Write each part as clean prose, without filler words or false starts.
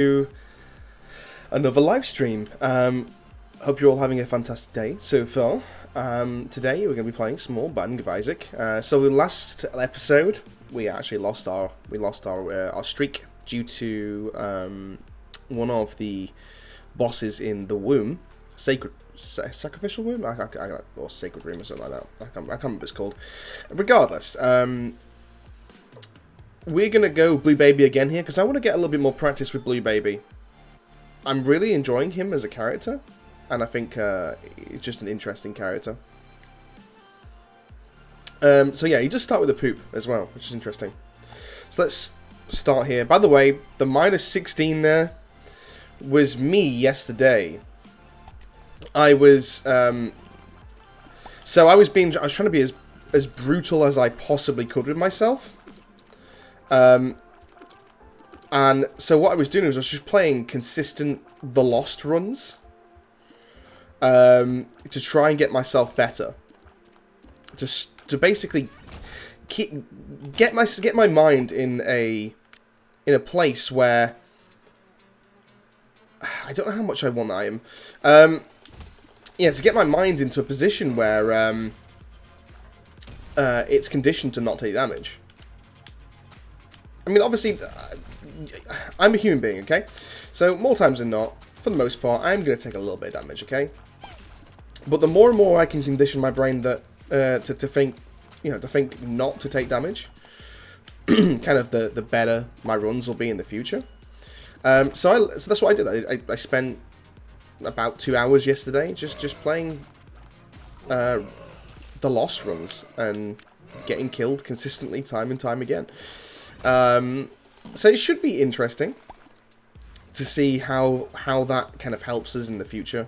to another live stream. Hope you're all having a fantastic day so far. Today we're going to be playing some more Binding of Isaac. So the last episode we actually lost our streak due to one of the bosses in the womb, sacrificial womb, or sacred room or something like that. I can't remember what it's called. Regardless, we're going to go Blue Baby again here, because I want to get a little bit more practice with Blue Baby. I'm really enjoying him as a character, and I think he's just an interesting character. So yeah, he does start with a poop as well, which is interesting. So let's start here. By the way, the -16 there was me yesterday. I was trying to be as brutal as I possibly could with myself. And so what I was doing was I was just playing consistent The Lost runs to try and get myself better. Just to basically get my mind in a place where I don't know how much I want that item. Yeah, to get my mind into a position where it's conditioned to not take damage. I mean, obviously, I'm a human being, okay? So, more times than not, for the most part, I'm going to take a little bit of damage, okay? But the more and more I can condition my brain that to think not to take damage, kind of the better my runs will be in the future. So that's what I did. I spent about 2 hours yesterday just playing the Lost runs and getting killed consistently time and time again. So it should be interesting to see how that kind of helps us in the future.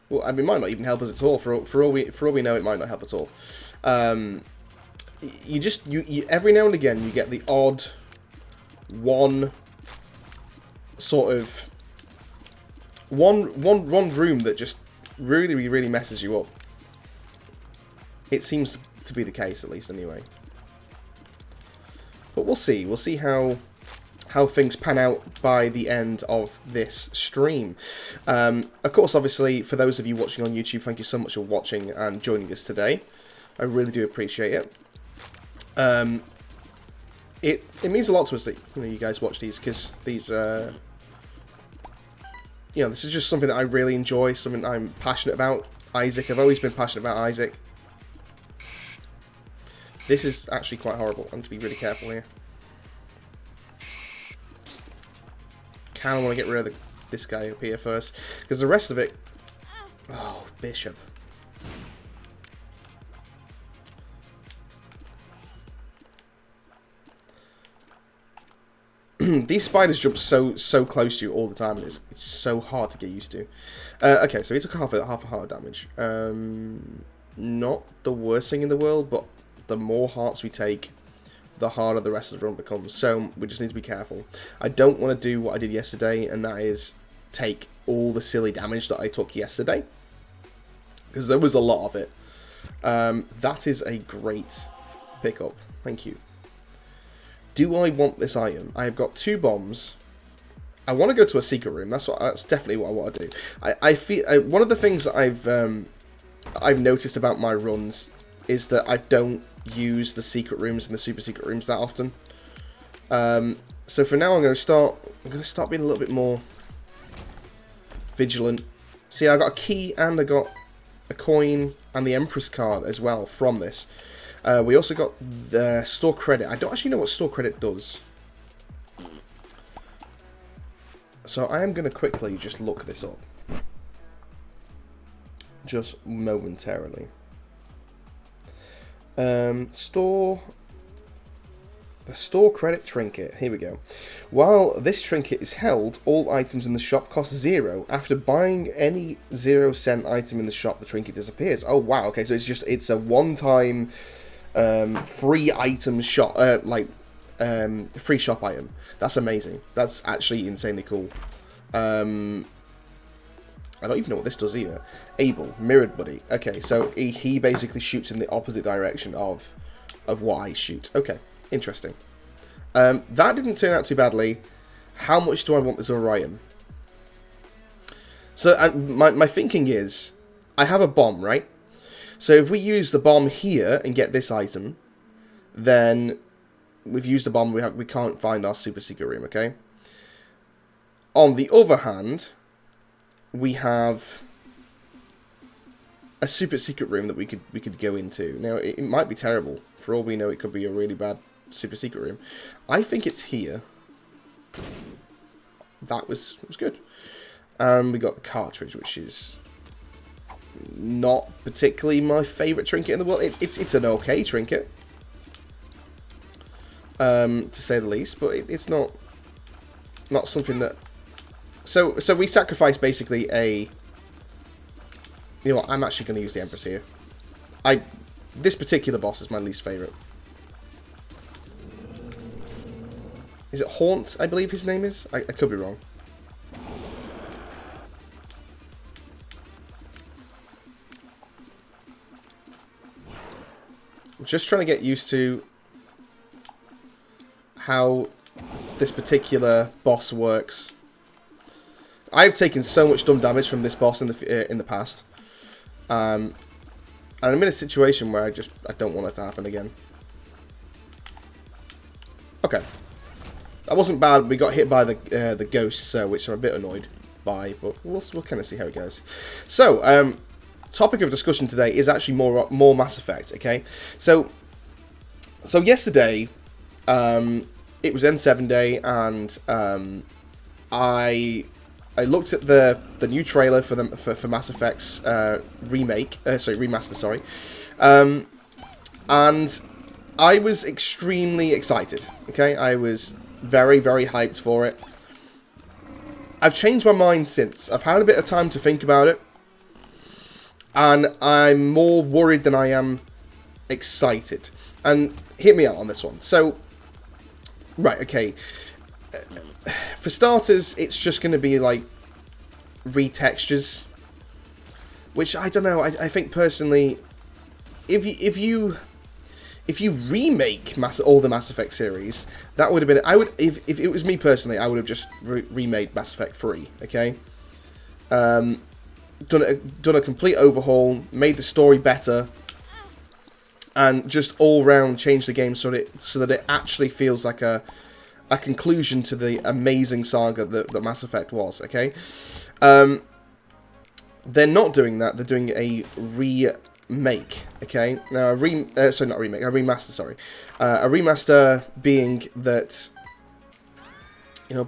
Well, I mean, it might not even help us at all. For all we know, it might not help at all. You every now and again you get the odd one room that just really messes you up. It seems to be the case, at least anyway. But we'll see. We'll see how things pan out by the end of this stream. Of course, obviously, for those of you watching on YouTube, thank you so much for watching and joining us today. I really do appreciate it. It means a lot to us that you guys watch these, because these this is just something that I really enjoy, something I'm passionate about. Isaac, I've always been passionate about Isaac. This is actually quite horrible. I need to be really careful here. Kind of want to get rid of this guy up here first, because the rest of it... Oh, Bishop. These spiders jump so close to you all the time. It's so hard to get used to. Okay, so he took half a heart damage. Not the worst thing in the world, but the more hearts we take, the harder the rest of the run becomes. So we just need to be careful. I don't want to do what I did yesterday, and that is take all the silly damage that I took yesterday, because there was a lot of it. That is a great pickup. Thank you. Do I want this item? I have got 2 bombs. I want to go to a secret room. That's definitely what I want to do. I feel one of the things that I've noticed about my runs is that I don't use the secret rooms and the super secret rooms that often. So for now, I'm going to start being a little bit more vigilant. See, I got a key and I got a coin and the Empress card as well from this. We also got the store credit. I don't actually know what store credit does. So I am going to quickly just look this up. Just momentarily. The store credit trinket. Here we go. While this trinket is held, all items in the shop cost 0. After buying any 0-cent item in the shop, the trinket disappears. Oh wow. Okay, so it's a one-time free item shop, free shop item. That's amazing. That's actually insanely cool. I don't even know what this does either. Able, mirrored buddy. Okay, so he basically shoots in the opposite direction of what I shoot. Okay, interesting. That didn't turn out too badly. how much do I want this Orion? So my thinking is, I have a bomb, right? So if we use the bomb here and get this item, then we've used the bomb, we can't find our super secret room, okay? On the other hand, we have a super secret room that we could go into. Now, it might be terrible. For all we know, it could be a really bad super secret room. I think it's here. That was good. We got the cartridge, which is not particularly my favourite trinket in the world. It's an okay trinket, to say the least, but it's not something that... So we sacrifice basically a... You know what, I'm actually going to use the Empress here. This particular boss is my least favourite. Is it Haunt, I believe his name is? I could be wrong. I'm just trying to get used to how this particular boss works. I've taken so much dumb damage from this boss in the past. And I'm in a situation where I don't want it to happen again. Okay. That wasn't bad. We got hit by the ghosts, which I'm a bit annoyed by, but we'll kind of see how it goes. So, topic of discussion today is actually more Mass Effect. Okay, so yesterday, it was N7 day, and I looked at the new trailer for Mass Effect's remaster. Sorry, and I was extremely excited. Okay, I was very, very hyped for it. I've changed my mind since. I've had a bit of time to think about it, and I'm more worried than I am excited. And hear me out on this one. So, right, okay. For starters, it's just going to be like retextures, which I don't know. I think personally, if you remake all the Mass Effect series, that would have been... if it was me personally, I would have just remade Mass Effect 3, okay? Done a complete overhaul, made the story better, and just all round changed the game so that it actually feels like a conclusion to the amazing saga that Mass Effect was, okay? They're not doing that. They're doing a remake, okay? Now, a remaster, sorry. A remaster being that, you know,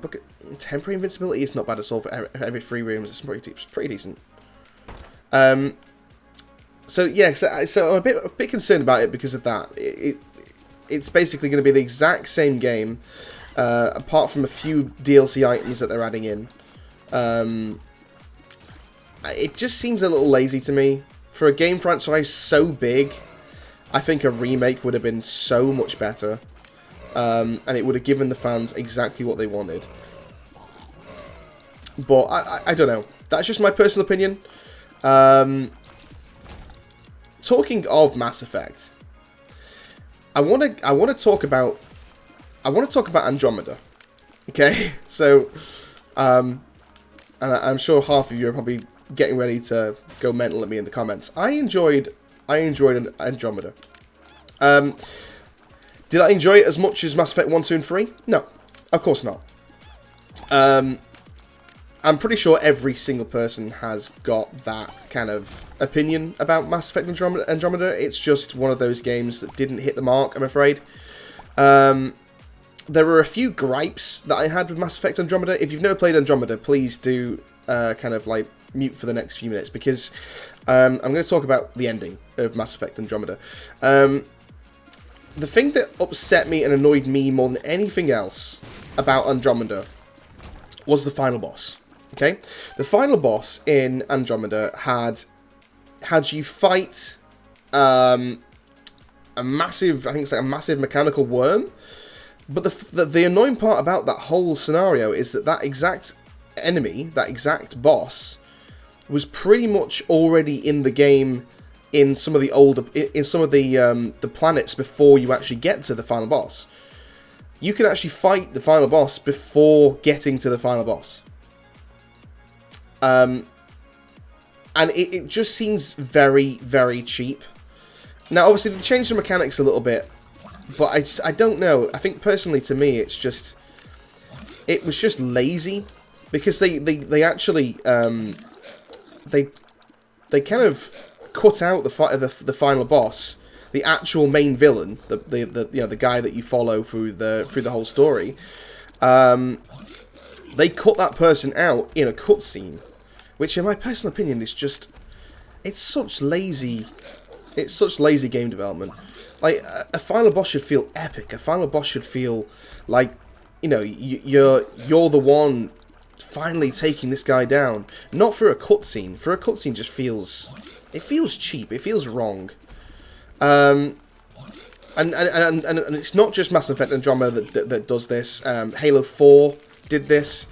temporary invincibility is not bad at all for every 3 rooms. It's pretty decent. So yeah, so I'm a bit concerned about it because of that. It's basically going to be the exact same game, apart from a few DLC items that they're adding in. It just seems a little lazy to me. For a game franchise so big, I think a remake would have been so much better. And it would have given the fans exactly what they wanted. But I don't know. That's just my personal opinion. Talking of Mass Effect, I want to talk about Andromeda. Okay, so and I'm sure half of you are probably getting ready to go mental at me in the comments. I enjoyed Andromeda. Did I enjoy it as much as Mass Effect 1, 2, and 3? No, of course not. I'm pretty sure every single person has got that kind of opinion about Mass Effect Andromeda. It's just one of those games that didn't hit the mark, I'm afraid. There were a few gripes that I had with Mass Effect Andromeda. If you've never played Andromeda, please do kind of like mute for the next few minutes, because I'm going to talk about the ending of Mass Effect Andromeda. The thing that upset me and annoyed me more than anything else about Andromeda was the final boss. Okay, the final boss in Andromeda had you fight a massive, I think it's like a massive mechanical worm. But the annoying part about that whole scenario is that exact enemy, that exact boss, was pretty much already in the game in some of the older, in some of the planets before you actually get to the final boss. you can actually fight the final boss before getting to the final boss. And it just seems very, very cheap. Now, obviously, they changed the mechanics a little bit, but I don't know. I think, personally, to me, it was just lazy, because they actually, they kind of cut out the final boss, the actual main villain, the guy that you follow through the whole story. They cut that person out in a cutscene, which, in my personal opinion, is just, it's such lazy game development. Like, a final boss should feel epic. A final boss should feel like, you know, you're the one finally taking this guy down. Not for a cutscene. For a cutscene, just feels cheap. It feels wrong. And it's not just Mass Effect Andromeda that does this. Halo 4 did this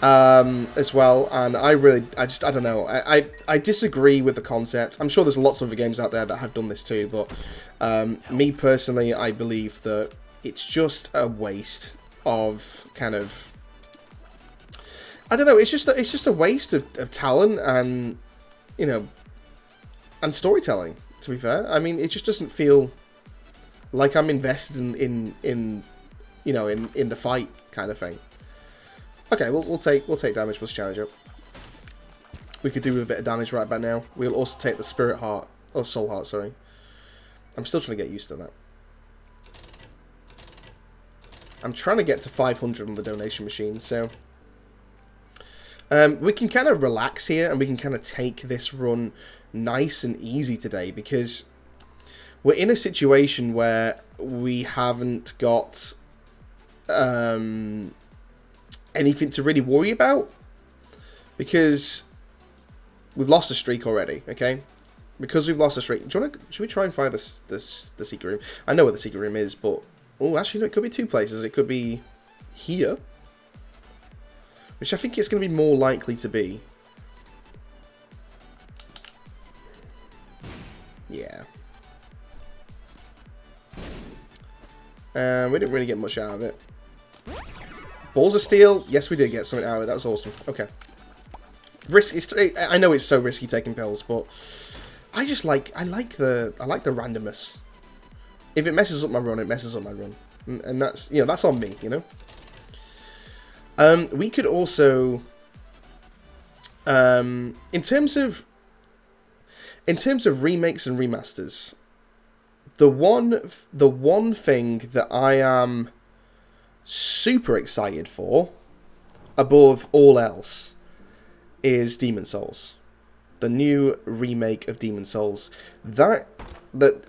as well, and I don't know. I disagree with the concept. I'm sure there's lots of other games out there that have done this too, but me personally, I believe that it's just a waste of kind of, I don't know. It's just a waste of talent and, you know, and storytelling. To be fair, I mean, it just doesn't feel like I'm invested in you know, in the fight kind of thing. Okay, we'll take damage plus challenge up. We could do with a bit of damage right about now. We'll also take the spirit heart, or soul heart, sorry. I'm still trying to get used to that. I'm trying to get to 500 on the donation machine, so we can kind of relax here, and we can kind of take this run nice and easy today, because we're in a situation where we haven't got anything to really worry about, because we've lost a streak already. Okay, because we've lost a streak. Should we try and find the secret room? I know where the secret room is, but oh, actually, no, it could be two places. It could be here, which I think it's going to be more likely to be. Yeah. We didn't really get much out of it. Balls of Steel? Yes, we did get something out of it. That was awesome. Okay. Risky. I know it's so risky taking pills, but I like the randomness. If it messes up my run, it messes up my run, and that's, you know, that's on me, you know. We could also, in terms of remakes and remasters, the one thing that I am super excited for, above all else, is Demon's Souls. The new remake of Demon's Souls. I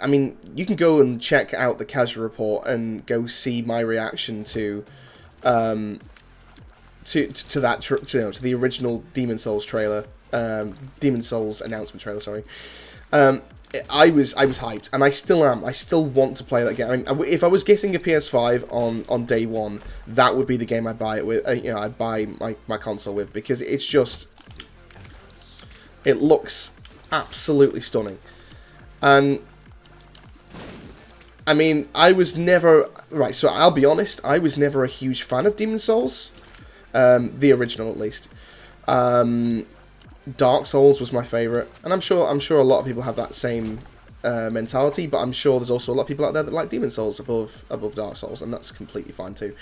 mean, you can go and check out the casual report and go see my reaction to the original Demon's Souls trailer, Demon's Souls announcement trailer. Sorry. I was hyped, and I still am. I still want to play that game. I mean, if I was getting a PS5 on day one, that would be the game I'd buy it with. You know, I'd buy my console with, because it's just, it looks absolutely stunning. And I mean, I was never, right, so I'll be honest, I was never a huge fan of Demon's Souls, the original at least. Dark Souls was my favourite, and I'm sure a lot of people have that same mentality, but I'm sure there's also a lot of people out there that like Demon's Souls above Dark Souls, and that's completely fine too.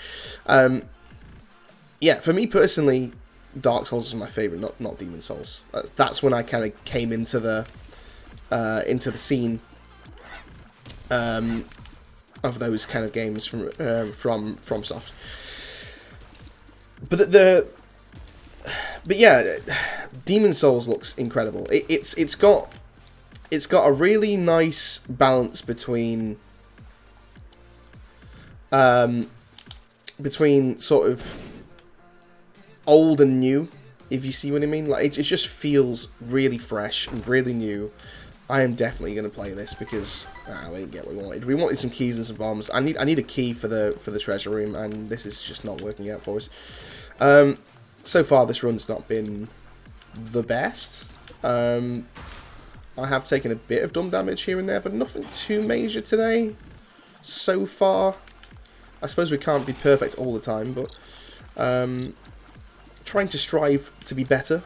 Yeah, for me personally, Dark Souls was my favourite, not Demon's Souls. That's when I kind of came into the scene of those kind of games from FromSoft. But yeah, Demon's Souls looks incredible. It's got a really nice balance between sort of old and new, if you see what I mean. Like, it just feels really fresh and really new. I am definitely going to play this, because we didn't get what we wanted. We wanted some keys and some bombs. I need a key for the treasure room, and this is just not working out for us. So far, this run's not been the best. I have taken a bit of dumb damage here and there, but nothing too major today so far. I suppose we can't be perfect all the time, but trying to strive to be better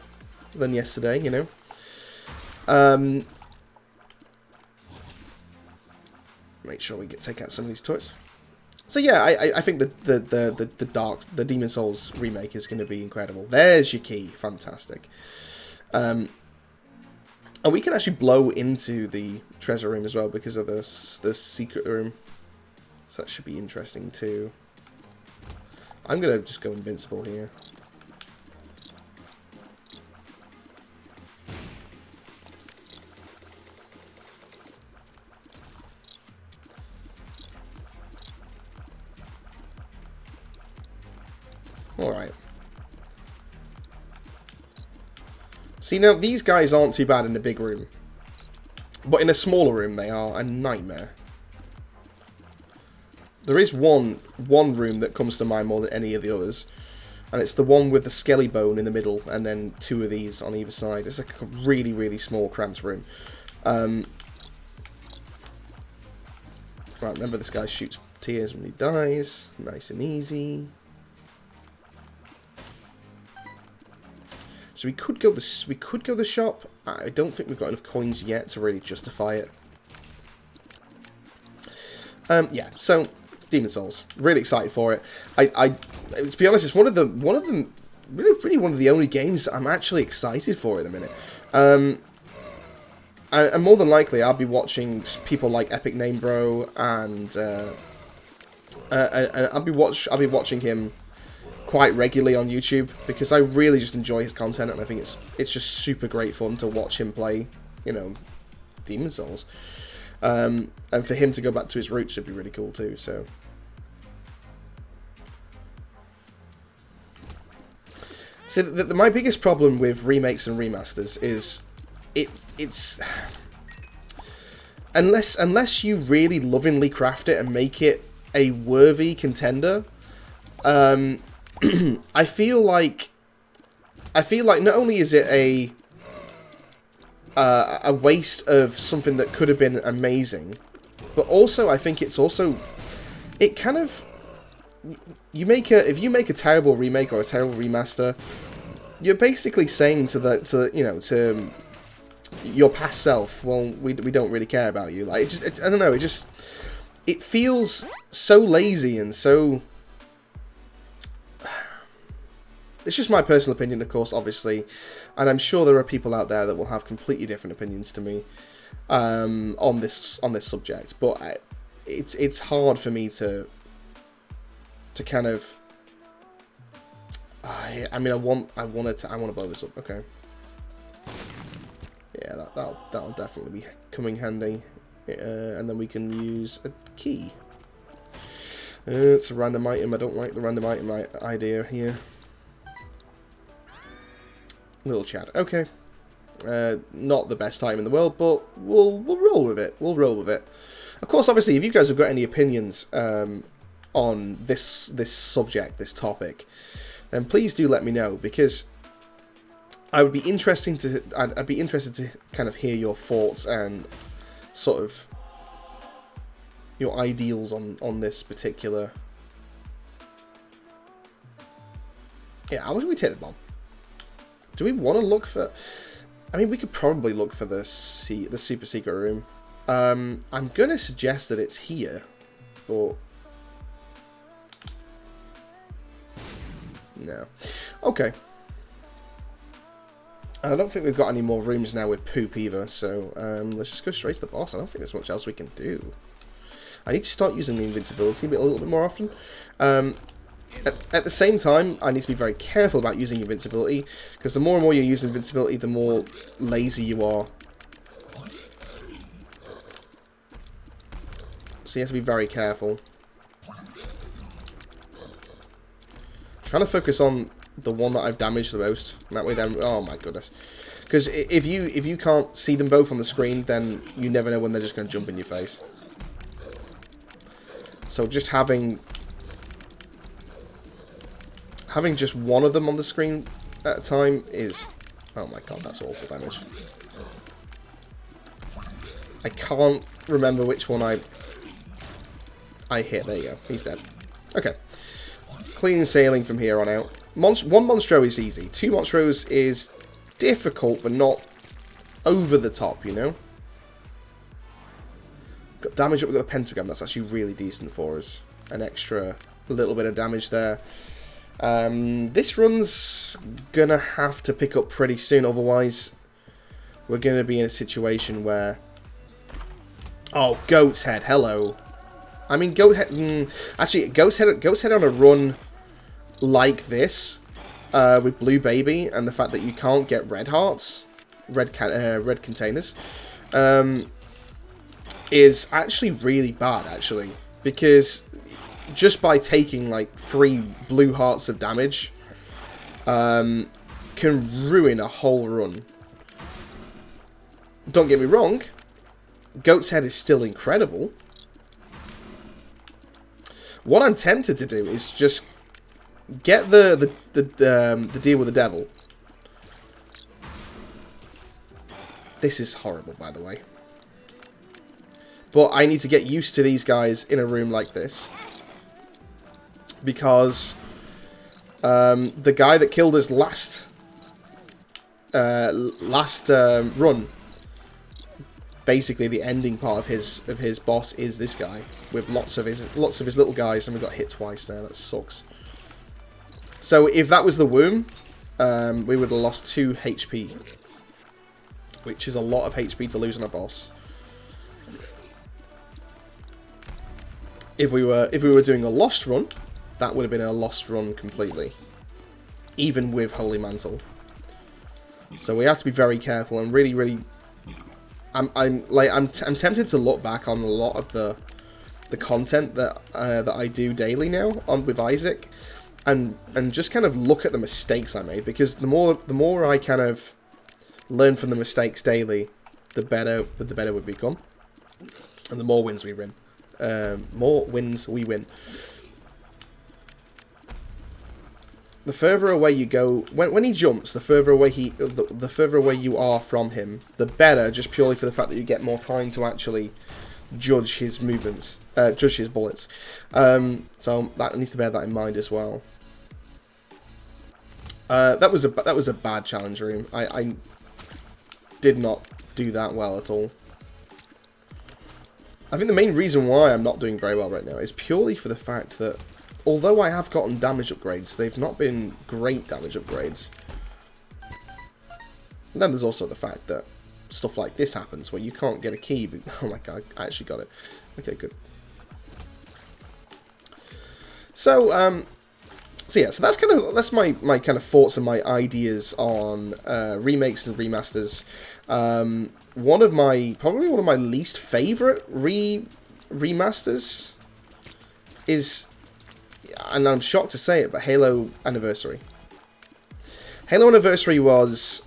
than yesterday, you know. Make sure we take out some of these turrets. So yeah, I think the Demon Souls remake is going to be incredible. There's your key, fantastic. And we can actually blow into the treasure room as well because of the secret room. So that should be interesting too. I'm going to just go invincible here. Alright. See, now, these guys aren't too bad in a big room. But in a smaller room, they are a nightmare. There is one room that comes to mind more than any of the others. And it's the one with the skelly bone in the middle, and then 2 of these on either side. It's like a really, really small, cramped room. Right, remember this guy shoots tears when he dies. Nice and easy. So we could go the shop. I don't think we've got enough coins yet to really justify it. Yeah. So Demon Souls, really excited for it. To be honest, it's one of the really one of the only games I'm actually excited for at the minute. And more than likely, I'll be watching people like Epic Name Bro and I'll be watching him quite regularly on YouTube because I really just enjoy his content, and I think it's just super great fun to watch him play, you know, Demon Souls. And for him to go back to his roots would be really cool too. So, my biggest problem with remakes and remasters is it's unless you really lovingly craft it and make it a worthy contender. I feel like not only is it a waste of something that could have been amazing, but also I think it kind of, if you make a terrible remake or a terrible remaster, you're basically saying to your past self, well, we don't really care about you. Like, I don't know, it feels so lazy and so. It's just my personal opinion, of course, obviously, and I'm sure there are people out there that will have completely different opinions to me on this subject. But it's hard for me to kind of. I mean, I want to blow this up. Okay. Yeah, that'll definitely be coming handy, and then we can use a key. It's a random item. I don't like the random item idea here. Little chat. Okay. Not the best time in the world, but we'll roll with it. We'll roll with it. Of course, obviously, if you guys have got any opinions on this subject, this topic, then please do let me know, because I'd be interested to kind of hear your thoughts and sort of your ideals on this particular. Yeah, how would we take the bomb? Do we want to look for? I mean, we could probably look for the super secret room. I'm gonna suggest that it's here, but no. Okay. I don't think we've got any more rooms now with poop either, so let's just go straight to the boss. I don't think there's much else we can do. I need to start using the invincibility a little bit more often. At the same time, I need to be very careful about using invincibility, because the more and more you use invincibility, the more lazy you are. So you have to be very careful. Trying to focus on the one that I've damaged the most. That way then, oh my goodness. Because if you can't see them both on the screen, then you never know when they're just going to jump in your face. So just having just one of them on the screen at a time is... Oh my god, that's awful damage. I can't remember which one I hit. There you go. He's dead. Okay. Clean sailing from here on out. One Monstro is easy. 2 Monstros is difficult, but not over the top, you know? Got damage up, we've got the pentagram. That's actually really decent for us. An extra little bit of damage there. This run's gonna have to pick up pretty soon, otherwise we're gonna be in a situation where... Oh, Goat's Head, hello. I mean, Goat Head... actually, Goat's Head on a run like this, with Blue Baby, and the fact that you can't get red hearts, red containers, is actually really bad, actually. Because just by taking, like, 3 blue hearts of damage, can ruin a whole run. Don't get me wrong, Goat's Head is still incredible. What I'm tempted to do is just get the deal with the devil. This is horrible, by the way. But I need to get used to these guys in a room like this. Because the guy that killed us last run, basically the ending part of his boss is this guy with lots of his little guys, and we got hit twice there. That sucks. So if that was the womb, we would have lost 2 HP, which is a lot of HP to lose on a boss. If we were doing a lost run, that would have been a lost run completely, even with Holy Mantle. So we have to be very careful and really. I'm tempted to look back on a lot of the content that I do daily now with Isaac, and just kind of look at the mistakes I made, because the more I kind of learn from the mistakes daily, the better we become, and the more wins we win. More wins we win. The further away you go, when he jumps, the further away you are from him, the better, just purely for the fact that you get more time to actually judge his movements, judge his bullets. So that needs to bear that in mind as well. That was a bad challenge room. I did not do that well at all. I think the main reason why I'm not doing very well right now is purely for the fact that, although I have gotten damage upgrades, they've not been great damage upgrades. And then there's also the fact that stuff like this happens, where you can't get a key, but, oh my god, I actually got it. Okay, good. So yeah, so that's my kind of thoughts and my ideas on remakes and remasters. Probably one of my least favorite remasters is, and I'm shocked to say it, but Halo Anniversary. Halo Anniversary was,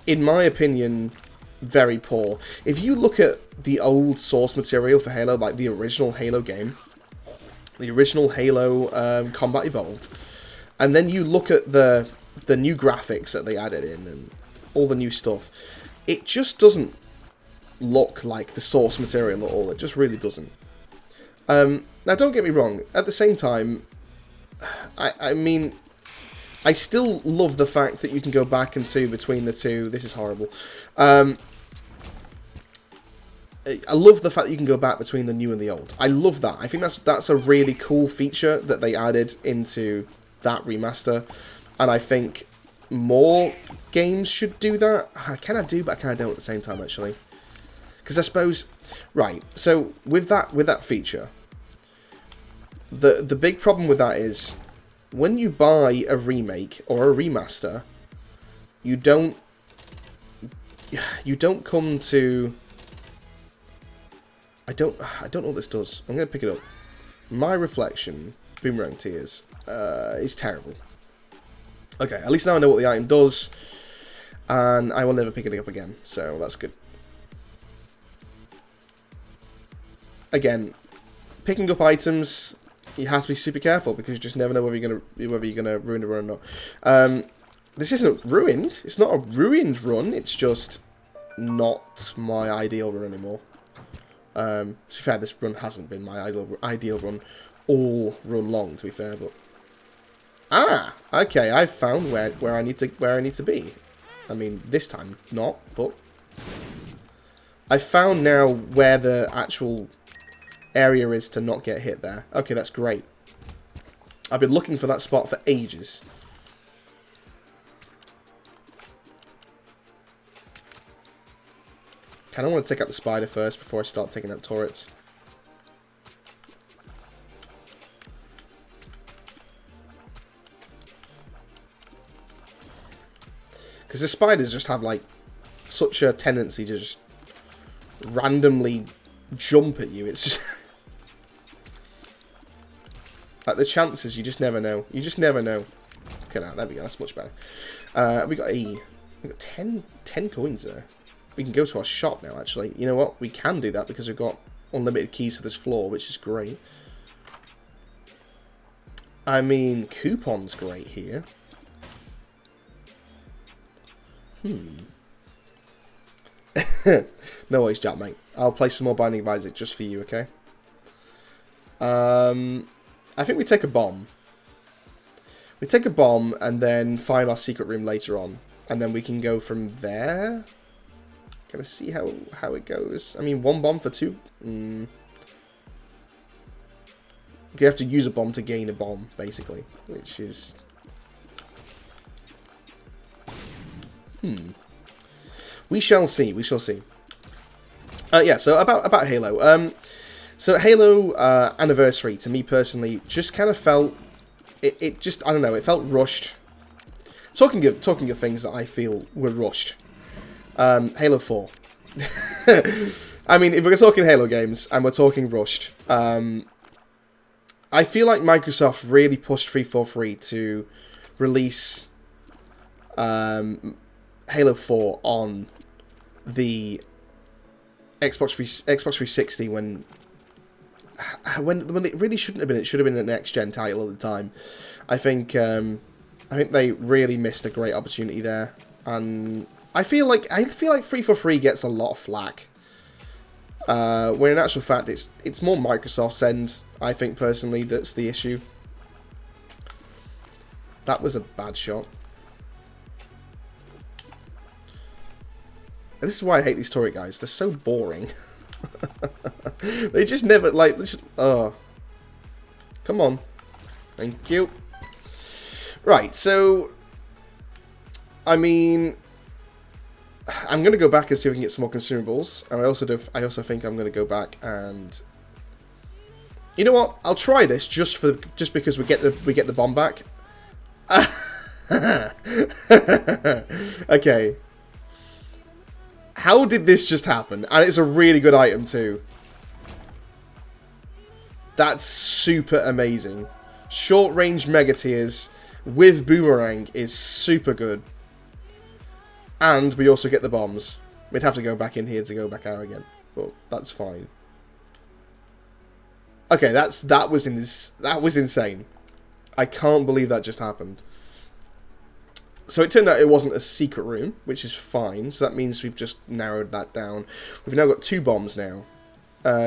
in my opinion, very poor. If you look at the old source material for Halo, like the original Halo game, the original Halo Combat Evolved, and then you look at the new graphics that they added in and all the new stuff, it just doesn't look like the source material at all. It just really doesn't. Now, don't get me wrong. At the same time, I mean, I still love the fact that you can go back into between the two. This is horrible. I love the fact that you can go back between the new and the old. I love that. I think that's a really cool feature that they added into that remaster, and I think more games should do that. I kind of do, but I kind of don't at the same time, actually. Because I suppose, right, so with that feature, the big problem with that is, when you buy a remake or a remaster, you don't come to... I don't know what this does. I'm going to pick it up. My Reflection, Boomerang Tears, is terrible. Okay, at least now I know what the item does, and I will never pick it up again, so that's good. Again, picking up items, you have to be super careful, because you just never know whether you're gonna ruin the run or not. This isn't ruined. It's not a ruined run. It's just not my ideal run anymore. To be fair, this run hasn't been my ideal run all run long, to be fair, but... Ah! Okay, I found where I need to be. I mean, this time not, but... I found now where the actual area is to not get hit there. Okay, that's great. I've been looking for that spot for ages. Kind of want to take out the spider first before I start taking out turrets. Because the spiders just have, like, such a tendency to just randomly jump at you. It's just... like, the chances, you just never know. You just never know. Okay, now, there we go. That's much better. We got 10 coins there. We can go to our shop now, actually. You know what? We can do that because we've got unlimited keys to this floor, which is great. I mean, coupons great here. No worries, Jack, mate. I'll play some more Binding of Isaac just for you, okay? I think we take a bomb. We take a bomb and then find our secret room later on. And then we can go from there. Gonna see how it goes. I mean, one bomb for two. You have to use a bomb to gain a bomb, basically. Which is... We shall see. We shall see. Yeah, so about Halo. So Halo Anniversary, to me personally, just kind of felt... It just, I don't know, it felt rushed. Talking of things that I feel were rushed. Halo 4. I mean, if we're talking Halo games, and we're talking rushed, I feel like Microsoft really pushed 343 to release Halo 4 on the Xbox 360 when it really shouldn't have been. It should have been a next-gen title at the time. I think they really missed a great opportunity there, and I feel like 343 gets a lot of flack. When in actual fact it's more Microsoft's end, I think personally, that's the issue. That was a bad shot. And this is why I hate these turret guys. They're so boring. They just never, like, oh. Come on. Thank you. Right, so... I mean... I'm going to go back and see if we can get some more consumables. And I also think I'm going to go back and... You know what? I'll try this just because we get the bomb back. Okay. How did this just happen? And it's a really good item too. That's super amazing. Short range mega tiers with boomerang is super good. And we also get the bombs. We'd have to go back in here to go back out again, but that's fine. Okay, that was insane. I can't believe that just happened. So it turned out it wasn't a secret room, which is fine. So that means we've just narrowed that down. We've now got 2 bombs now,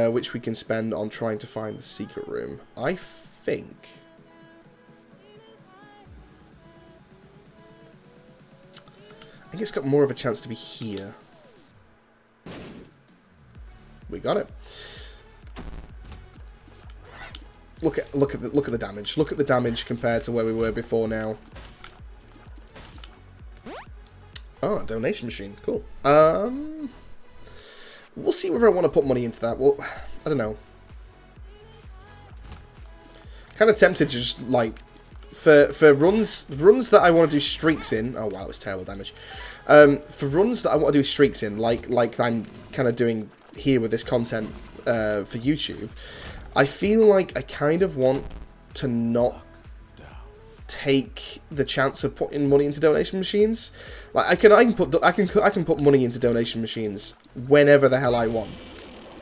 which we can spend on trying to find the secret room. I think it's got more of a chance to be here. We got it. Look at the damage. Look at the damage compared to where we were before now. Oh, a donation machine. Cool. We'll see whether I want to put money into that. Well, I don't know. Kind of tempted to just, like, for runs that I want to do streaks in. Oh wow, it's terrible damage. For runs that I want to do streaks in, like I'm kind of doing here with this content for YouTube, I feel like I kind of want to not take the chance of putting money into donation machines. Like I can put money into donation machines whenever the hell I want.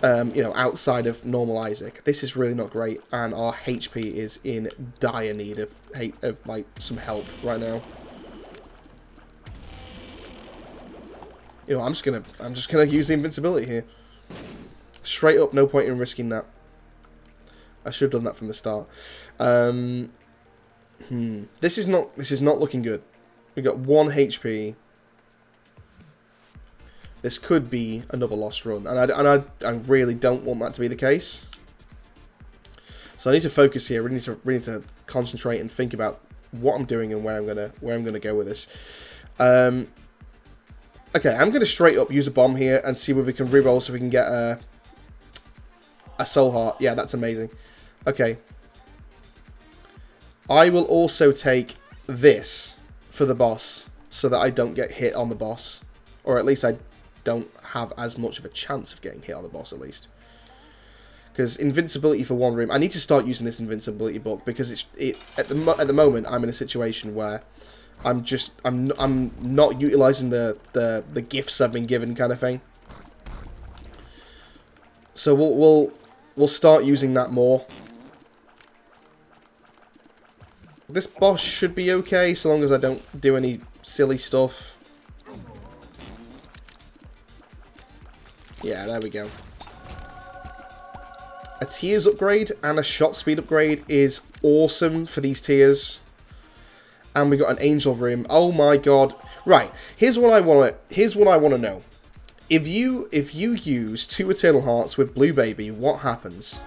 You know, outside of normal Isaac. This is really not great, and our HP is in dire need of like some help right now. You know, I'm just gonna use the invincibility here. Straight up, no point in risking that. I should have done that from the start. This is not looking good. We got 1 HP. This could be another lost run, and I really don't want that to be the case. So I need to focus here. We need to concentrate and think about what I'm doing and where I'm gonna go with this. Okay, I'm gonna straight up use a bomb here and see whether we can reroll so we can get a soul heart. Yeah, that's amazing. Okay. I will also take this for the boss so that I don't get hit on the boss, or at least I don't have as much of a chance of getting hit on the boss at least. Because invincibility for one room, I need to start using this invincibility book because at the moment I'm in a situation where I'm not utilizing the gifts I've been given, kind of thing. So we'll start using that more. This boss should be okay so long as I don't do any silly stuff. Yeah, there we go. A tears upgrade and a shot speed upgrade is awesome for these tiers. And we got an angel room. Oh my god. Right, here's what I want to know. If you use 2 eternal hearts with Blue Baby, what happens?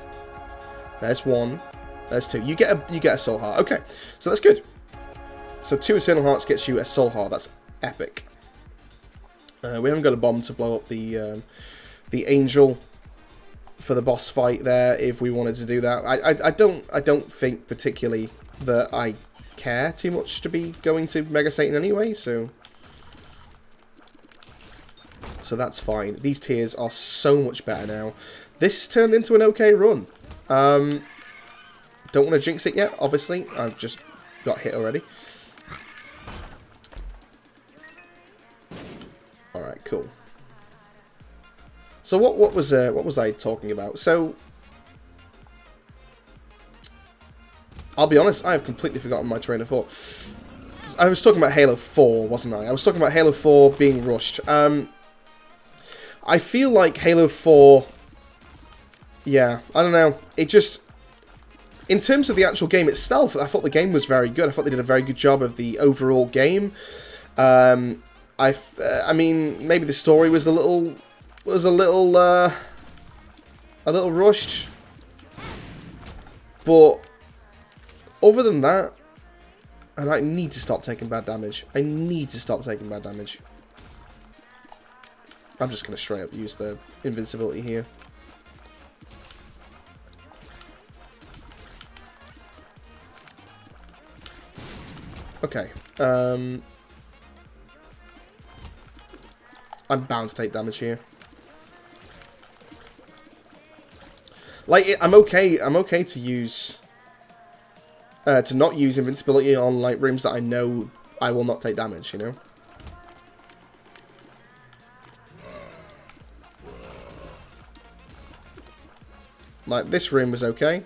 There's 1. There's 2. You get a soul heart. Okay, so that's good. So 2 eternal hearts gets you a soul heart. That's epic. We haven't got a bomb to blow up the angel for the boss fight there. If we wanted to do that, I don't think particularly that I care too much to be going to Mega Satan anyway. So that's fine. These tiers are so much better now. This turned into an okay run. Don't want to jinx it yet, obviously. I've just got hit already. Alright, cool. So what was I talking about? So I'll be honest, I have completely forgotten my train of thought. I was talking about Halo 4, wasn't I? I was talking about Halo 4 being rushed. I feel like Halo 4... Yeah, I don't know. It just... In terms of the actual game itself, I thought the game was very good. I thought they did a very good job of the overall game. I mean, maybe the story was a little rushed. But other than that, and I need to stop taking bad damage. I need to stop taking bad damage. I'm just going to straight up use the invincibility here. Okay. I'm bound to take damage here. Like, I'm okay to use... to not use invincibility on, like, rooms that I know I will not take damage, you know? Like, this room was okay.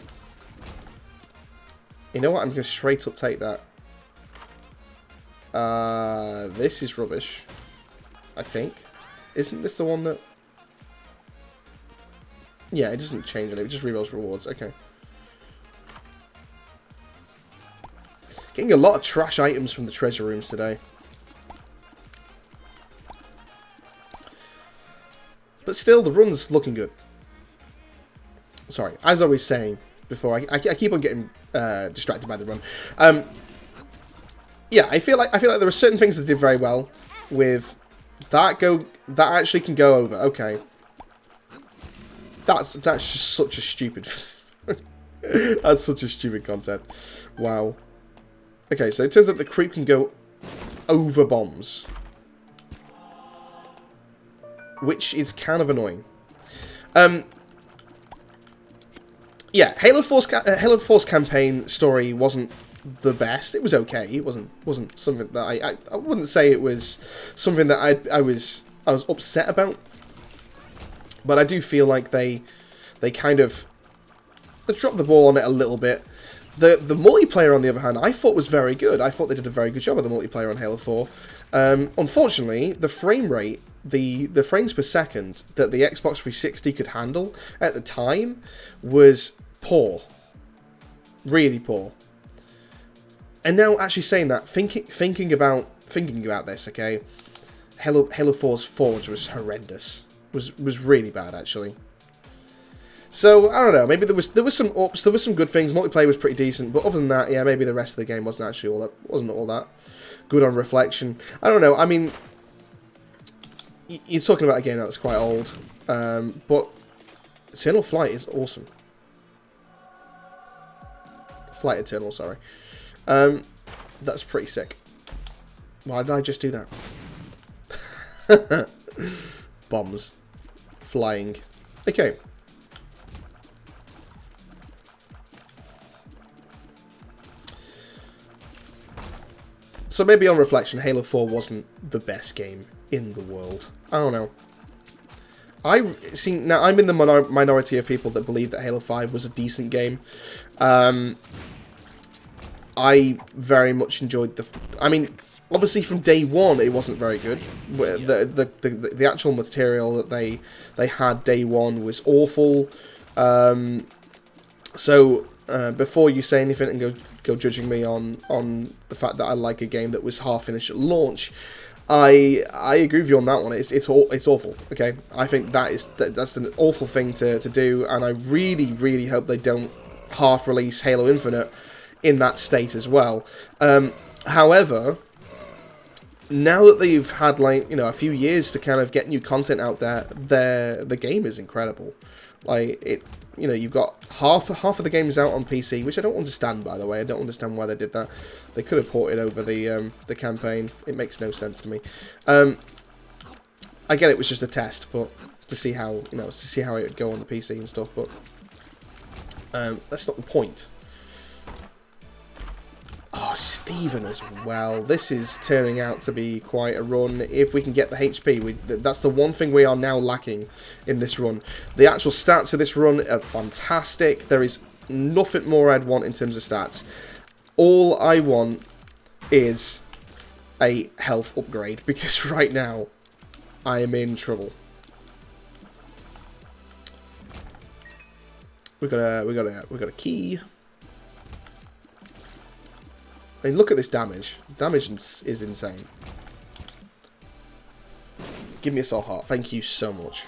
You know what? I'm going to straight up take that. This is rubbish. I think. Isn't this the one that... Yeah, it doesn't change anything. It just rerolls rewards. Okay. Getting a lot of trash items from the treasure rooms today. But still, the run's looking good. Sorry, as I was saying before, I keep on getting distracted by the run. Yeah, I feel like there are certain things that did very well with that actually can go over. Okay. That's just such a stupid that's such a stupid concept. Wow. Okay, so it turns out the creep can go over bombs, which is kind of annoying. Yeah, Halo 4's campaign story wasn't the best. It was okay. It wasn't something that I wouldn't say it was something that I was upset about. But I do feel like they kind of dropped the ball on it a little bit. The multiplayer, on the other hand, I thought was very good. I thought they did a very good job of the multiplayer on Halo 4. Unfortunately, the frame rate, the frames per second that the Xbox 360 could handle at the time was poor. Really poor. And now, actually saying that, thinking about this, okay, Halo 4's Forge was horrendous. Was really bad, actually. So I don't know. Maybe there was some ups, there was some good things. Multiplayer was pretty decent, but other than that, yeah, maybe the rest of the game wasn't all that good on reflection. I don't know. I mean, you're talking about a game that's quite old, but Eternal Flight is awesome. Flight Eternal, sorry. That's pretty sick. Why did I just do that? Bombs. Flying. Okay. So maybe on reflection, Halo 4 wasn't the best game in the world. I don't know. Now I'm in the minority of people that believe that Halo 5 was a decent game. I very much enjoyed I mean, obviously from day one it wasn't very good. The actual material that they had day one was awful. So before you say anything and go judging me on the fact that I like a game that was half finished at launch, I agree with you on that one. It's awful. Okay, I think that's an awful thing to do, and I really hope they don't half release Halo Infinite in that state as well. However, now that they've had a few years to kind of get new content out there, the game is incredible. You've got half of the games out on PC, which I don't understand, by the way. I don't understand why they did that. They could have ported over the campaign. It makes no sense to me. I get it was just a test, but to see how it would go on the PC and stuff. But that's not the point. Oh, Steven as well. This is turning out to be quite a run. If we can get the HP, that's the one thing we are now lacking in this run. The actual stats of this run are fantastic. There is nothing more I'd want in terms of stats. All I want is a health upgrade, because right now I am in trouble. We got a key. I mean, look at this damage. Damage is insane. Give me a soul heart. Thank you so much.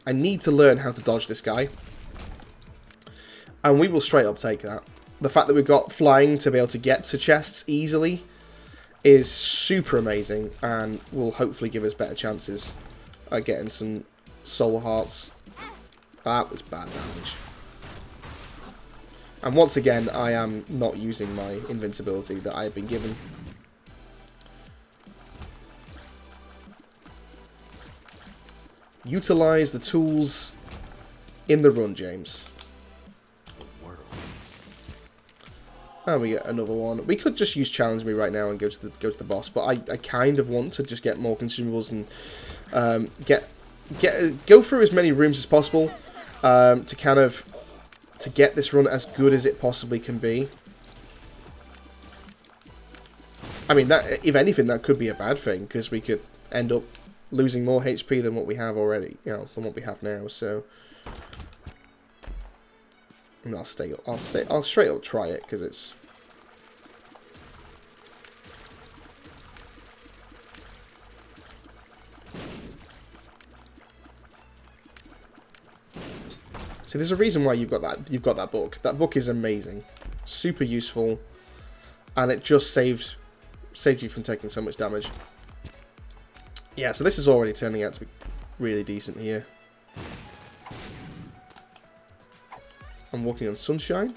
I need to learn how to dodge this guy. And we will straight up take that. The fact that we've got flying to be able to get to chests easily is super amazing, and will hopefully give us better chances at getting some soul hearts. That was bad damage. And once again, I am not using my invincibility that I have been given. Utilize the tools in the run, James. And we get another one. We could just use challenge me right now and go to the boss, but I kind of want to just get more consumables and go through as many rooms as possible to get this run as good as it possibly can be. I mean, that, if anything, that could be a bad thing, because we could end up losing more HP than what we have already, than what we have now. So, and I'll straight up try it, because it's. See, there's a reason why you've got that book. That book is amazing, super useful, and it just saved you from taking so much damage. Yeah, so this is already turning out to be really decent here. I'm walking on sunshine.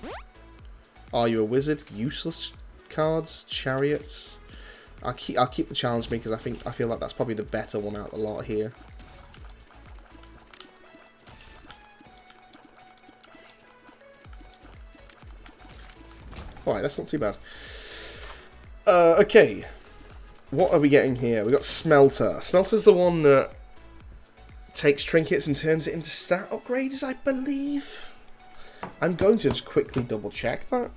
Are you a wizard? Useless cards, chariots. I'll keep the challenge me, because I feel like that's probably the better one out of the lot here. Alright, that's not too bad. Okay. What are we getting here? We got Smelter. Smelter's the one that takes trinkets and turns it into stat upgrades, I believe. I'm going to just quickly double check that.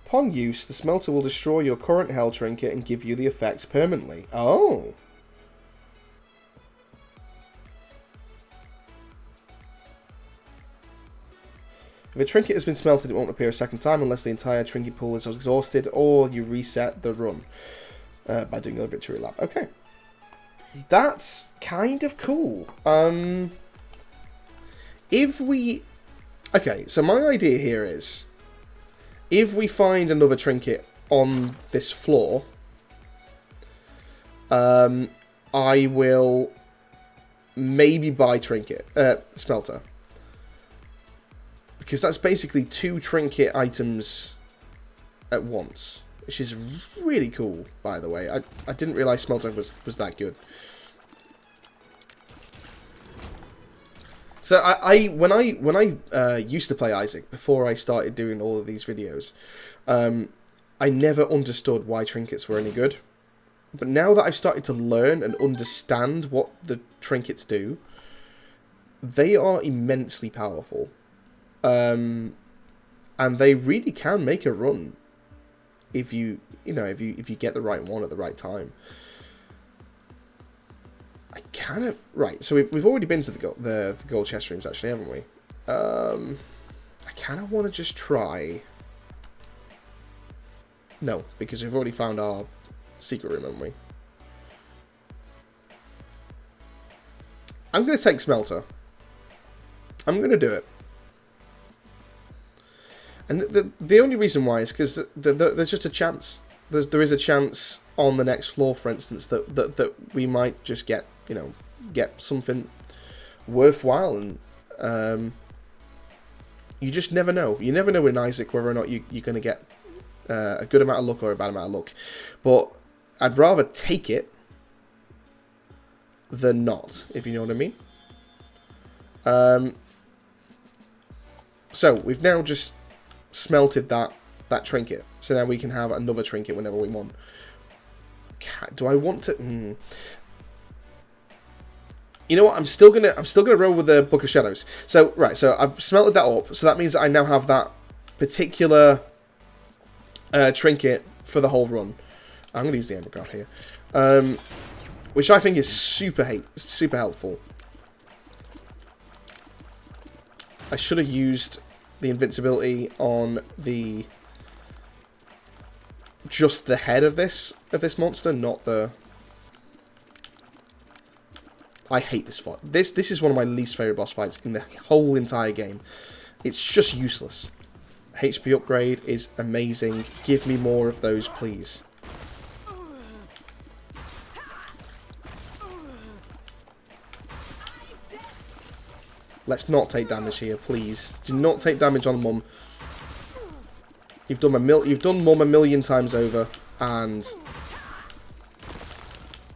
Upon use, the smelter will destroy your current hell trinket and give you the effects permanently. Oh. If a trinket has been smelted, it won't appear a second time unless the entire trinket pool is exhausted or you reset the run by doing a victory lap. Okay. That's kind of cool. If we... Okay, so my idea here is, if we find another trinket on this floor, I will maybe buy smelter. Because that's basically 2 trinket items at once, which is really cool, by the way. I didn't realise smelter was that good. So when I used to play Isaac, before I started doing all of these videos, I never understood why trinkets were any good. But now that I've started to learn and understand what the trinkets do, they are immensely powerful. And they really can make a run if you get the right one at the right time. I kind of... Right, so we've already been to the gold chest rooms, actually, haven't we? I kind of want to just try... No, because we've already found our secret room, haven't we? I'm going to take smelter. I'm going to do it. And the only reason why is because there's just a chance. There is a chance on the next floor, for instance, that we might just get something worthwhile, and you just never know. You never know in Isaac whether or not you're going to get a good amount of luck or a bad amount of luck. But I'd rather take it than not, if you know what I mean. So we've now just smelted that trinket, so now we can have another trinket whenever we want. Do I want to? You know what? I'm still gonna roll with the Book of Shadows. So right, so I've smelted that up, so that means that I now have that particular trinket for the whole run. I'm gonna use the Ember Craft here, which I think is super helpful. I should have used the invincibility on just the head of this monster, not the... I hate this fight. This is one of my least favourite boss fights in the whole entire game. It's just useless. HP upgrade is amazing. Give me more of those, please. Let's not take damage here, please. Do not take damage on Mum. You've done Mum a million times over, and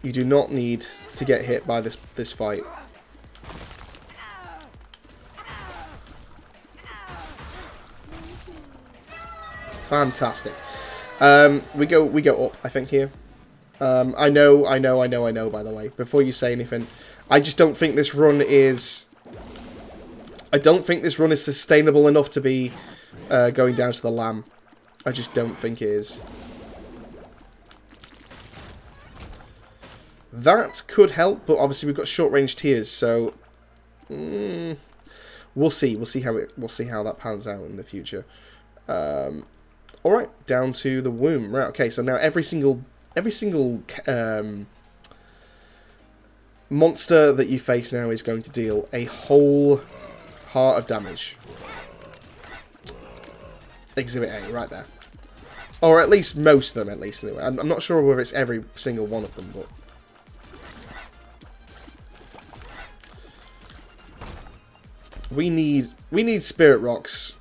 you do not need to get hit by this fight. Fantastic. We go up, I think, here. I know, by the way. Before you say anything, I just don't think this run is... I don't think this run is sustainable enough to be going down to the lamb. I just don't think it is. That could help, but obviously we've got short-range tiers, so we'll see. We'll see how that pans out in the future. All right, down to the womb. Right. Okay. So now every single monster that you face now is going to deal a whole heart of damage. Exhibit A, right there. Or at least most of them, at least, anyway. I'm not sure whether it's every single one of them, but... We need spirit rocks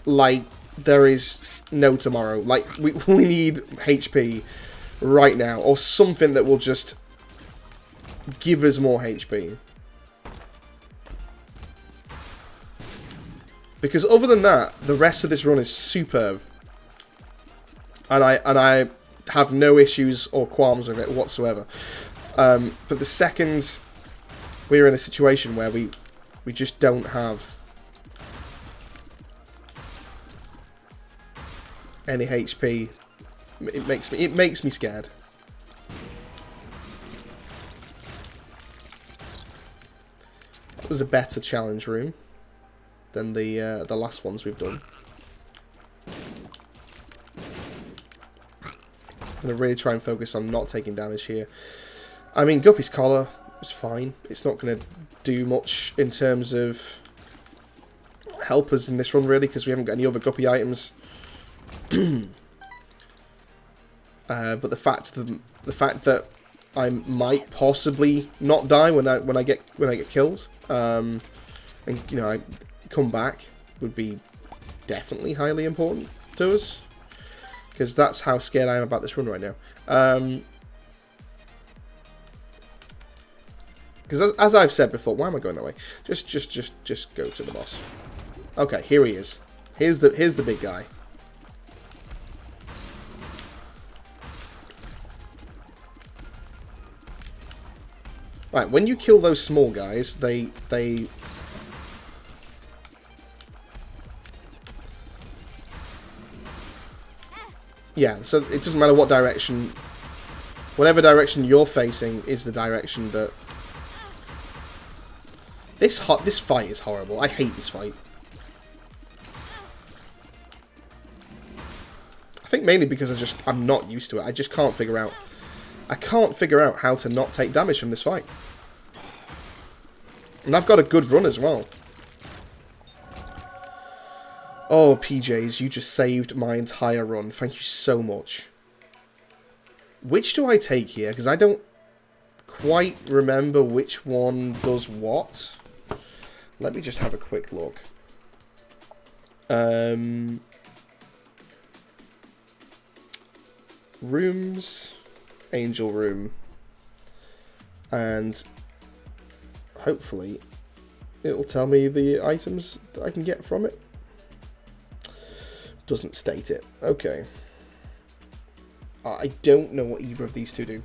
like there is no tomorrow. Like, we need HP right now, or something that will just give us more HP. Because other than that, the rest of this run is superb. And I have no issues or qualms with it whatsoever. But the second we're in a situation where we just don't have any HP. It makes me scared. It was a better challenge room than the last ones we've done. I'm going to really try and focus on not taking damage here. I mean, Guppy's Collar is fine. It's not going to do much in terms of help us in this run, really, because we haven't got any other Guppy items. But the fact that I might possibly not die when I get killed, and you know, I come back would be definitely highly important to us, because that's how scared I am about this run right now. Because as I've said before, why am I going that way? Just go to the boss. Okay, here he is. Here's the big guy. Right, when you kill those small guys, they yeah, so it doesn't matter what direction, whatever direction you're facing is the direction that this fight is horrible. I hate this fight. I think mainly because I'm not used to it. I just can't figure out. I can't figure out how to not take damage from this fight. And I've got a good run as well. Oh, PJs, you just saved my entire run. Thank you so much. Which do I take here? Because I don't quite remember which one does what. Let me just have a quick look. Rooms... Angel room, and hopefully it'll tell me the items that I can get from it. Doesn't state it. Okay. I don't know what either of these two do.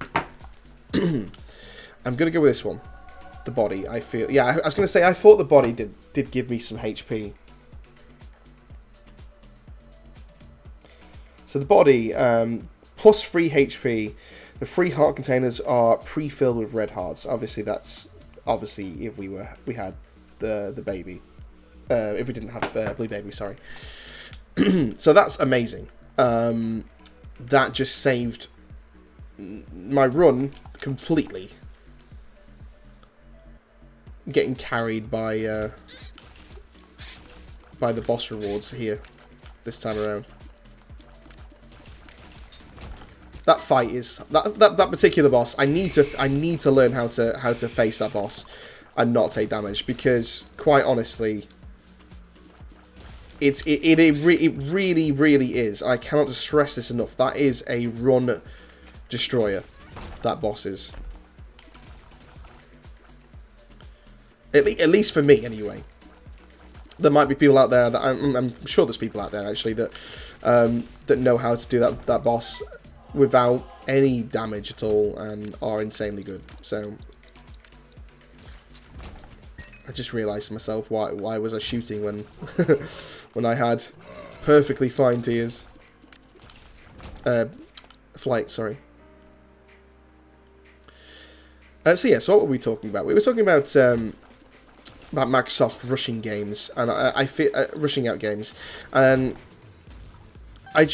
I'm gonna go with this one. The body, I feel. Yeah, I was gonna say I thought the body did give me some HP. So the body, plus 3 HP. The 3 heart containers are pre-filled with red hearts. Obviously, that's if we had the baby, if we didn't have blue baby. Sorry. So that's amazing. That just saved my run completely. Getting carried by the boss rewards here this time around. That fight is that particular boss. I need to learn how to face that boss and not take damage, because quite honestly, it really is. I cannot stress this enough. That is a run destroyer. That boss is. At least for me, anyway. There might be people out there that I'm sure there's people out there actually that that know how to do that boss without any damage at all and are insanely good. So I just realised to myself, why was I shooting when when I had perfectly fine tears? Flight, sorry. So yeah, so what were we talking about? We were talking about Microsoft rushing games, and I feel rushing out games, and I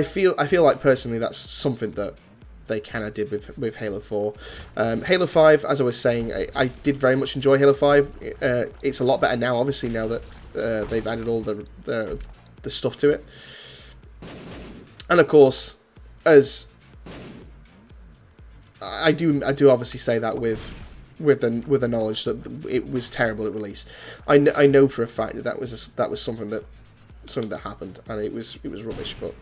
feel like personally that's something that they kind of did with Halo 4. Halo 5, as I was saying, I did very much enjoy Halo 5. It's a lot better now, obviously, now that they've added all the stuff to it. And of course, as I do obviously say that with the knowledge that it was terrible at release. I know for a fact that was something that happened, and it was rubbish. But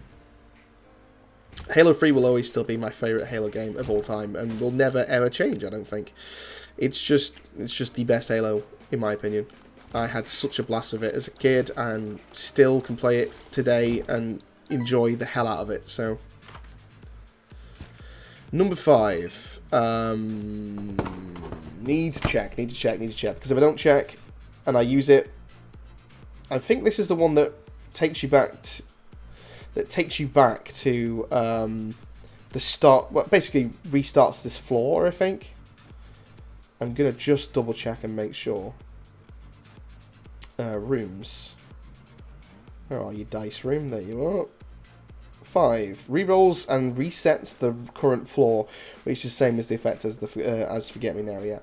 Halo 3 will always still be my favourite Halo game of all time, and will never ever change. I don't think. It's just the best Halo in my opinion. I had such a blast with it as a kid, and still can play it today and enjoy the hell out of it. So. Number 5. Need to check. Because if I don't check and I use it, I think this is the one that takes you back to... that takes you back to the start. Well, basically restarts this floor, I think. I'm gonna just double check and make sure. Rooms. Where are you, dice room? There you are. 5. Rerolls and resets the current floor, which is the same as the effect as as Forget Me Now. Yeah.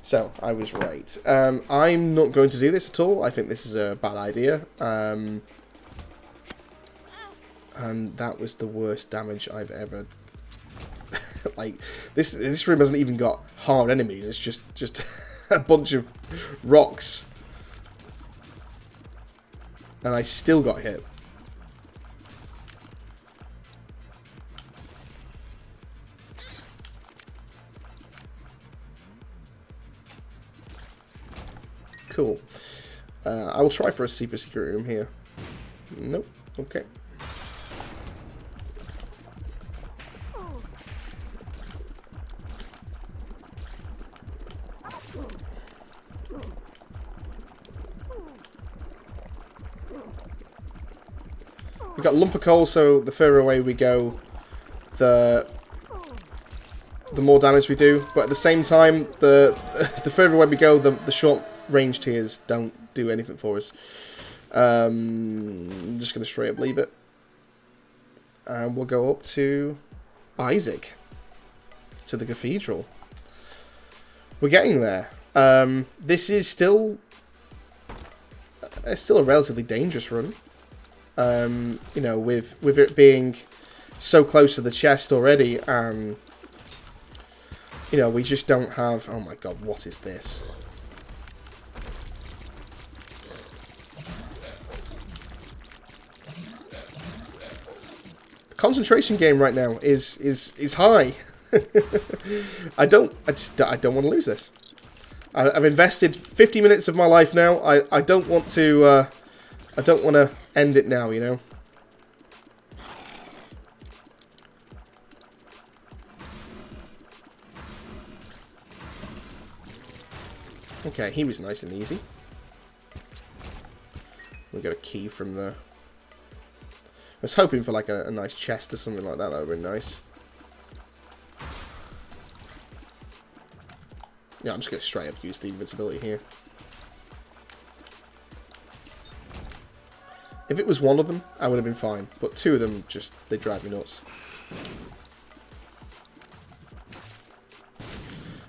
So I was right. I'm not going to do this at all. I think this is a bad idea. And that was the worst damage I've ever. Like this room hasn't even got hard enemies. It's just a bunch of rocks. And I still got hit. Cool. I will try for a super secret room here. Nope. Okay. We've got lump of coal, so the further away we go, the more damage we do. But at the same time, the further away we go, the short range tiers don't do anything for us. I'm just going to straight up leave it. And we'll go up to Isaac. To the cathedral. We're getting there. This is still... It's still a relatively dangerous run. You know, with it being so close to the chest already, you know, we just don't have... Oh my god, what is this? The concentration game right now is high. I don't want to lose this. I've invested 50 minutes of my life now. I don't want to end it now, you know. Okay, he was nice and easy. We got a key from the... I was hoping for like a nice chest or something like that. That would have been nice. Yeah, I'm just going to straight up use the invincibility here. If it was one of them, I would have been fine. But two of them, just, they drive me nuts.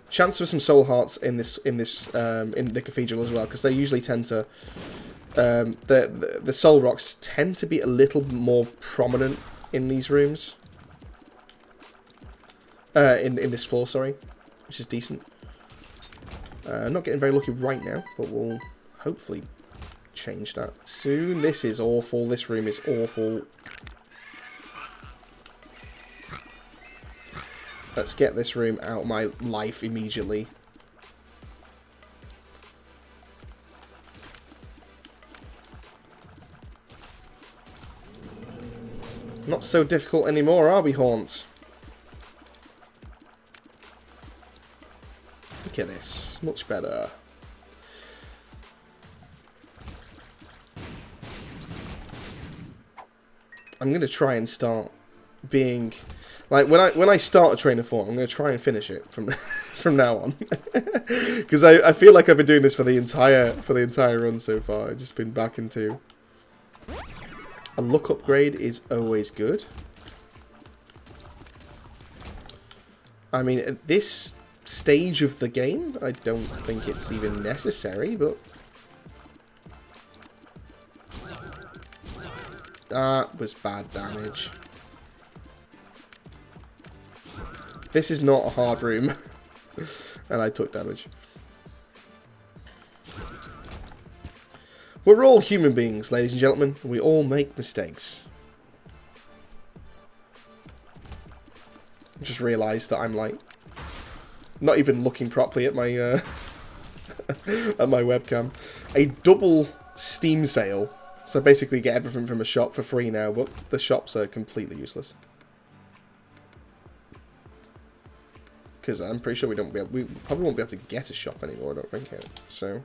Chance for some soul hearts in the cathedral as well, because they usually tend to... the soul rocks tend to be a little more prominent in these rooms. In this floor, sorry. Which is decent. Not getting very lucky right now, but we'll hopefully change that soon. This is awful. This room is awful. Let's get this room out of my life immediately. Not so difficult anymore, are we, Haunt? Look at this. Much better. I'm going to try and start being... Like, when I start a train of thought, I'm going to try and finish it from from now on. Because I feel like I've been doing this for the entire run so far. I've just been back into... A luck upgrade is always good. I mean, at this stage of the game, I don't think it's even necessary, but... That was bad damage. This is not a hard room. And I took damage. We're all human beings, ladies and gentlemen. We all make mistakes. I just realised that I'm like... Not even looking properly at my at my webcam. A double Steam sale. So basically get everything from a shop for free now, but the shops are completely useless. Because I'm pretty sure we probably won't be able to get a shop anymore, I don't think. So...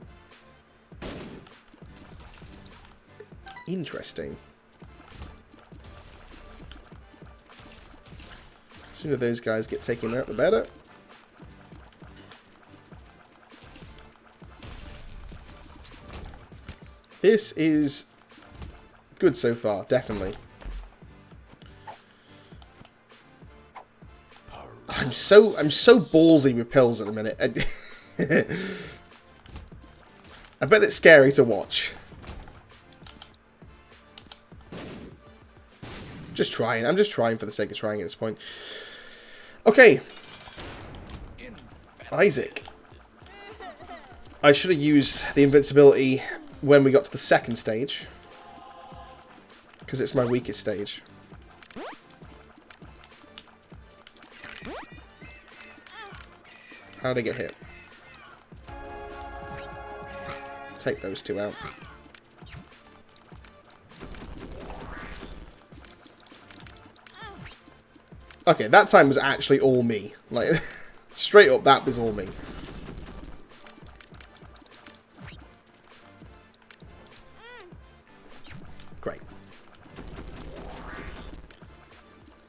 Interesting. sooner those guys get taken out, the better. This is good so far, definitely. I'm so ballsy with pills at the minute. I bet it's scary to watch. Just trying. I'm just trying for the sake of trying at this point. Okay. Isaac. I should have used the invincibility when we got to the second stage. Because it's my weakest stage. How'd I get hit? Take those two out. Okay, that time was actually all me. Like, straight up, that was all me. Great.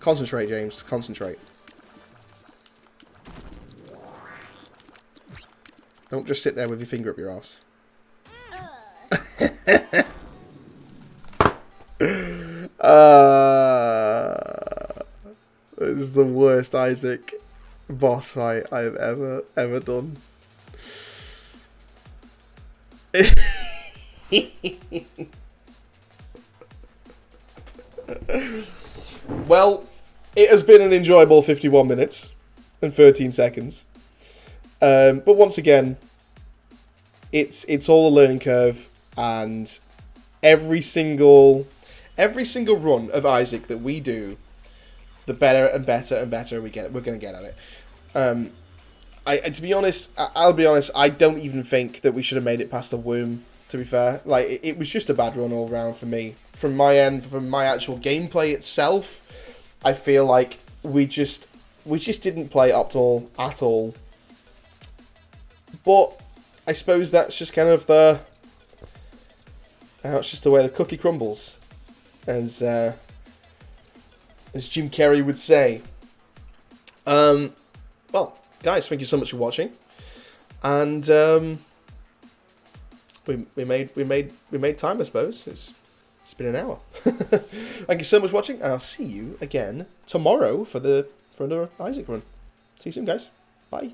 Concentrate, James. Concentrate. Don't just sit there with your finger up your ass. This is the worst Isaac boss fight I've ever done. Well, it has been an enjoyable 51 minutes and 13 seconds. But once again, it's all a learning curve, and every single run of Isaac that we do, the better and better and better we're going to get at it. To be honest, I'll be honest, I don't even think that we should have made it past the womb, to be fair. Like, it was just a bad run all round for me. From my end, from my actual gameplay itself, I feel like we just didn't play up to at all. But I suppose that's just kind of it's just the way the cookie crumbles, as Jim Carrey would say. Well, guys, thank you so much for watching, and we made time, I suppose. It's been an hour. Thank you so much for watching, and I'll see you again tomorrow for another Isaac run. See you soon, guys. Bye.